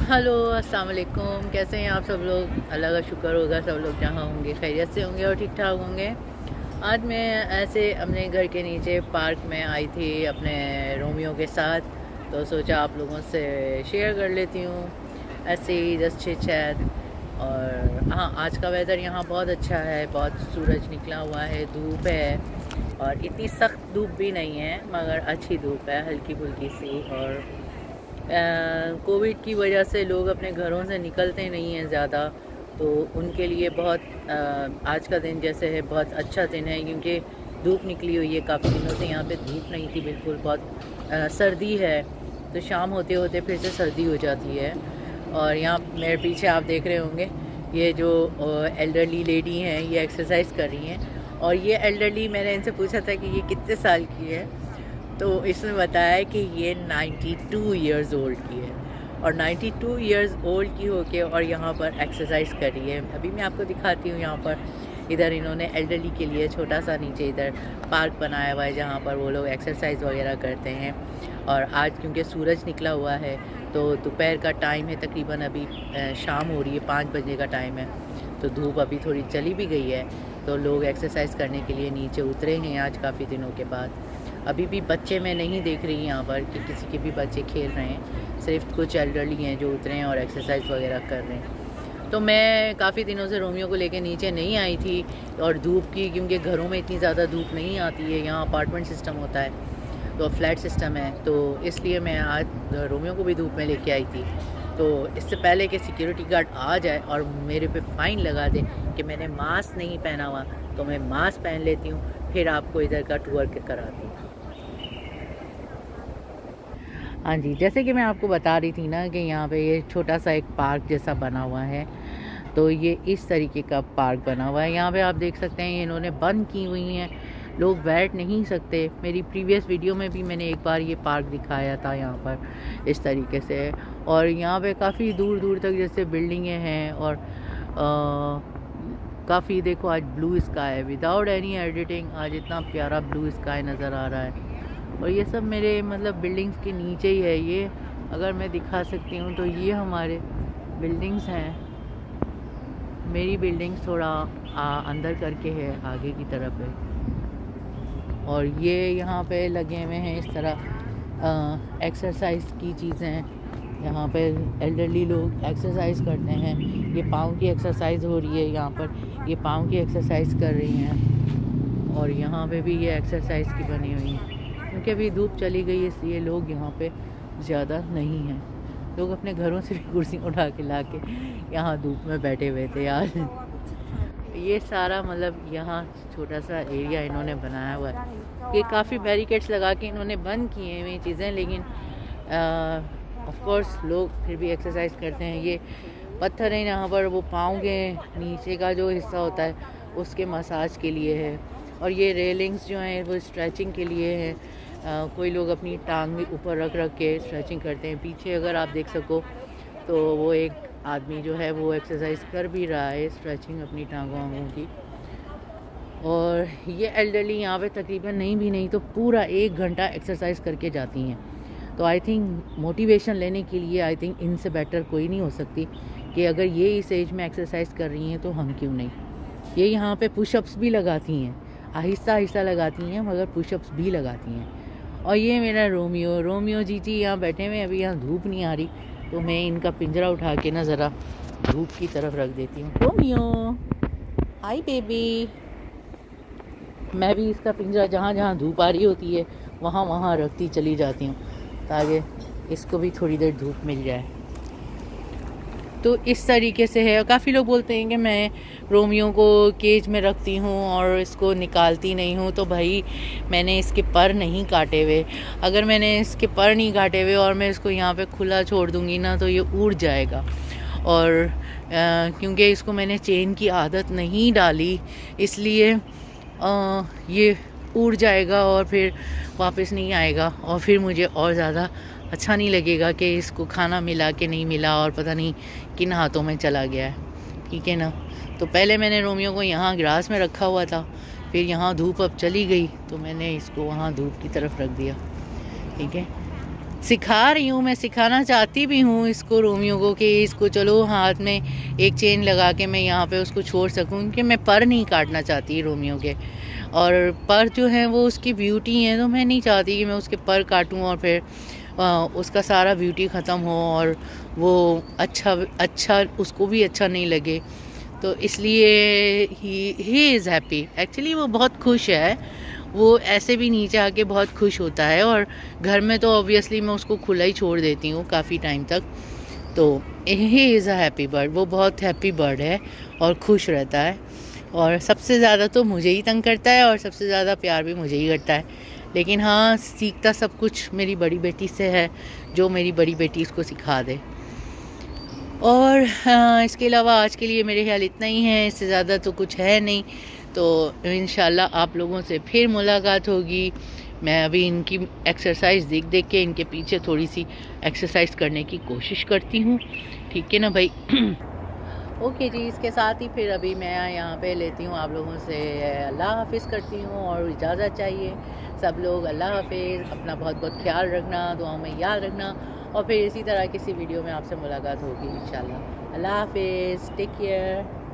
Hello, अस्सलाम वालेकुम। कैसे हैं आप सब लोग? अल्लाह का शुक्र होगा सब लोग जहाँ होंगे खैरियत से होंगे और ठीक ठाक होंगे। आज मैं ऐसे अपने घर के नीचे पार्क में आई थी अपने रोमियो के साथ, तो सोचा आप लोगों से शेयर कर लेती हूँ ऐसे ही जस्ट चिट चैट। और हाँ, आज का वेदर यहाँ बहुत अच्छा है, बहुत सूरज निकला हुआ है, धूप है और इतनी सख्त धूप भी नहीं है मगर अच्छी धूप है, हल्की फुल्की सी। और कोविड की वजह से लोग अपने घरों से निकलते नहीं हैं ज़्यादा, तो उनके लिए बहुत आज का दिन जैसे है बहुत अच्छा दिन है, क्योंकि धूप निकली हुई है। काफ़ी दिनों से यहाँ पे धूप नहीं थी बिल्कुल, बहुत सर्दी है, तो शाम होते होते फिर से सर्दी हो जाती है। और यहाँ मेरे पीछे आप देख रहे होंगे, ये जो एल्डरली लेडी हैं ये एक्सरसाइज कर रही हैं। और ये एल्डरली, मैंने इनसे पूछा था कि ये कितने साल की है, तो इसने बताया कि ये 92 इयर्स ओल्ड की है। और 92 इयर्स ओल्ड की होके और यहाँ पर एक्सरसाइज कर रही है। अभी मैं आपको दिखाती हूँ। यहाँ पर इधर इन्होंने एल्डरली के लिए छोटा सा नीचे इधर पार्क बनाया हुआ है, जहाँ पर वो लोग एक्सरसाइज वगैरह करते हैं। और आज क्योंकि सूरज निकला हुआ है तो दोपहर का टाइम है, तकरीबन अभी शाम हो रही है, 5 बजे का टाइम है, तो धूप अभी थोड़ी चली भी गई है, तो लोग एक्सरसाइज करने के लिए नीचे उतरे हैं आज काफ़ी दिनों के बाद। अभी भी बच्चे मैं नहीं देख रही यहाँ पर कि किसी के भी बच्चे खेल रहे हैं, सिर्फ कुछ एल्डरली हैं जो उतरे हैं और एक्सरसाइज वगैरह कर रहे हैं। तो मैं काफ़ी दिनों से रोमियो को लेकर नीचे नहीं आई थी, और धूप की, क्योंकि घरों में इतनी ज़्यादा धूप नहीं आती है, यहाँ अपार्टमेंट सिस्टम होता है तो फ्लैट सिस्टम है, तो इसलिए मैं आज रोमियो को भी धूप में लेके आई थी। तो इससे पहले कि सिक्योरिटी गार्ड आ जाए और मेरे पे फ़ाइन लगा दे कि मैंने मास्क नहीं पहना हुआ, तो मैं मास्क पहन लेती हूँ, फिर आपको इधर का टूर कराती हूँ। हाँ जी, जैसे कि मैं आपको बता रही थी ना कि यहाँ पे ये छोटा सा एक पार्क जैसा बना हुआ है, तो ये इस तरीके का पार्क बना हुआ है। यहाँ पे आप देख सकते हैं इन्होंने बंद की हुई हैं, लोग बैठ नहीं सकते। मेरी प्रीवियस वीडियो में भी मैंने एक बार ये पार्क दिखाया था यहाँ पर इस तरीके से। और यहाँ पे काफ़ी दूर दूर तक जैसे बिल्डिंगें हैं, और काफ़ी देखो आज ब्लू स्काई है, विदाउट एनी एडिटिंग आज इतना प्यारा ब्लू स्काई नज़र आ रहा है। और ये सब मेरे मतलब बिल्डिंग्स के नीचे ही है। ये अगर मैं दिखा सकती हूँ तो ये हमारे बिल्डिंग्स हैं। मेरी बिल्डिंग्स थोड़ा अंदर करके है, आगे की तरफ है। और ये यहाँ पे लगे हुए हैं इस तरह एक्सरसाइज की चीज़ें। यहाँ पे एल्डरली लोग एक्सरसाइज करते हैं। ये पाँव की एक्सरसाइज हो रही है यहाँ पर, ये पाँव की एक्सरसाइज कर रही हैं। और यहाँ पे भी ये एक्सरसाइज की बनी हुई है, क्योंकि अभी धूप चली गई है इसलिए लोग यहाँ पे ज़्यादा नहीं हैं। लोग अपने घरों से भी कुर्सी उठा के ला के यहाँ धूप में बैठे हुए थे यार। ये सारा मतलब यहाँ छोटा सा एरिया इन्होंने बनाया हुआ है। ये काफ़ी बैरिकेड्स लगा के इन्होंने बंद किए हैं ये चीज़ें, लेकिन ऑफ कोर्स लोग फिर भी एक्सरसाइज करते हैं। ये पत्थर है यहाँ पर, वो पाँव के नीचे का जो हिस्सा होता है उसके मसाज के लिए है। और ये रेलिंग्स जो हैं वो स्ट्रेचिंग के लिए है। कोई लोग अपनी टांग भी ऊपर रख रख के स्ट्रेचिंग करते हैं। पीछे अगर आप देख सको तो वो एक आदमी जो है वो एक्सरसाइज कर भी रहा है, स्ट्रेचिंग अपनी टांगों वांगों की। और ये एल्डरली यहाँ पे तकरीबन नहीं तो पूरा 1 घंटा एक्सरसाइज करके जाती हैं। तो आई थिंक मोटिवेशन लेने के लिए आई थिंक इनसे बेटर कोई नहीं हो सकती कि अगर ये इस एज में एक्सरसाइज कर रही हैं तो हम क्यों नहीं। ये यहाँ पे पुशअप्स भी लगाती हैं, आहिस्ता आहिस्ता लगाती हैं मगर पुशअप्स भी लगाती हैं। और ये मेरा रोमियो जी यहाँ बैठे हुए, अभी यहाँ धूप नहीं आ रही तो मैं इनका पिंजरा उठा के ना ज़रा धूप की तरफ रख देती हूँ। Romeo, hi baby. मैं भी इसका पिंजरा जहाँ जहाँ धूप आ रही होती है वहाँ वहाँ रखती चली जाती हूँ, ताकि इसको भी थोड़ी देर धूप मिल जाए। तो इस तरीके से है। काफ़ी लोग बोलते हैं कि मैं रोमियो को केज में रखती हूँ और इसको निकालती नहीं हूँ, तो भाई मैंने इसके पर नहीं काटे हुए। अगर मैंने इसके पर नहीं काटे हुए और मैं इसको यहाँ पे खुला छोड़ दूँगी ना तो ये उड़ जाएगा। और क्योंकि इसको मैंने चेन की आदत नहीं डाली, इसलिए ये उड़ जाएगा और फिर वापस नहीं आएगा, और फिर मुझे और ज़्यादा अच्छा नहीं लगेगा कि इसको खाना मिला कि नहीं मिला और पता नहीं किन हाथों में चला गया है। ठीक है ना। तो पहले मैंने रोमियो को यहाँ ग्रास में रखा हुआ था, फिर यहाँ धूप अब चली गई तो मैंने इसको वहाँ धूप की तरफ रख दिया। ठीक है। सिखा रही हूँ, मैं सिखाना चाहती भी हूँ इसको, रोमियो को, कि इसको चलो हाथ में एक चेन लगा के मैं यहाँ पे उसको छोड़ सकूँ, क्योंकि मैं पर नहीं काटना चाहती रोमियो के। और पर जो है वो उसकी ब्यूटी है, तो मैं नहीं चाहती कि मैं उसके पर काटूँ और फिर उसका सारा ब्यूटी ख़त्म हो और वो अच्छा उसको भी अच्छा नहीं लगे। तो इसलिए ही इज़ हैप्पी, एक्चुअली वो बहुत खुश है। वो ऐसे भी नीचे आके बहुत खुश होता है, और घर में तो ऑब्वियसली मैं उसको खुला ही छोड़ देती हूँ काफ़ी टाइम तक। तो he is a happy bird, वो बहुत हैप्पी बर्ड है और खुश रहता है, और सबसे ज़्यादा तो मुझे ही तंग करता है और सबसे ज़्यादा प्यार भी मुझे ही करता है। लेकिन हाँ, सीखता सब कुछ मेरी बड़ी बेटी से है, जो मेरी बड़ी बेटी इसको सिखा दे। और इसके अलावा आज के लिए मेरे ख्याल इतना ही है, इससे ज़्यादा तो कुछ है नहीं। तो इंशाल्लाह आप लोगों से फिर मुलाकात होगी। मैं अभी इनकी एक्सरसाइज देख देख के इनके पीछे थोड़ी सी एक्सरसाइज करने की कोशिश करती हूँ, ठीक है ना भाई। ओके जी, इसके साथ ही फिर अभी मैं यहाँ पे लेती हूँ आप लोगों से अल्लाह हाफिज़ करती हूँ और इजाज़त चाहिए। सब लोग अल्लाह हाफिज़, अपना बहुत बहुत ख्याल रखना, दुआओं में याद रखना, और फिर इसी तरह किसी वीडियो में आपसे मुलाकात होगी इंशाल्लाह। अल्लाह हाफिज़, टेक केयर।